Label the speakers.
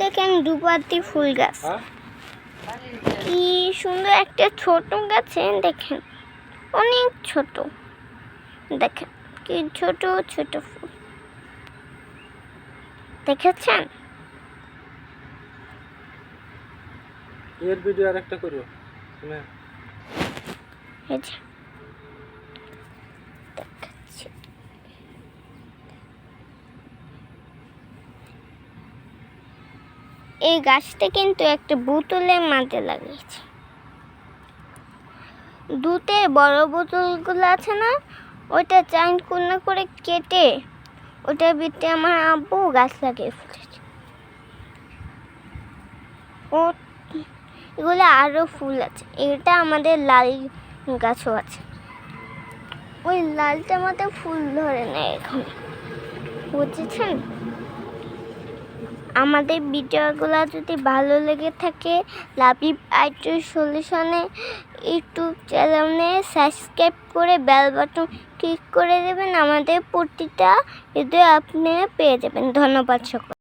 Speaker 1: দেখেন দুপাতি ফুল গাছ, কি সুন্দর একটা ছোট গাছে দেখেন, অনেক ছোট, দেখেন কি ছোট ছোট ফুল দেখেছেন।
Speaker 2: এর ভিডিও আরেকটা করব না,
Speaker 1: এই যে দেখাচ্ছি, এই গাছটা কিন্তু একটা বোতলের মাঝে লাগিয়েছে। দুধে বড় বোতলগুলো আছে না, ওইটা চাইন কোনা করে কেটে ওটার ভিতরে আমার আব্বু গাছ লাগিয়ে ফেলেছে। ও এগুলো আরো ফুল আছে, এটা আমাদের লাল গাছও আছে, ওই লালটার মধ্যে ফুল ধরে না এখন, বুঝেছেন। আমাদের ভিডিওগুলো যদি ভালো লেগে থাকে লাবিব আইটি সলিউশনে ইউটিউব চ্যানেলে সাবস্ক্রাইব করে বেল বাটন ক্লিক করে দেবেন, আমাদের প্রতিটা ভিডিও আপনি পেয়ে যাবেন। ধন্যবাদ সকল।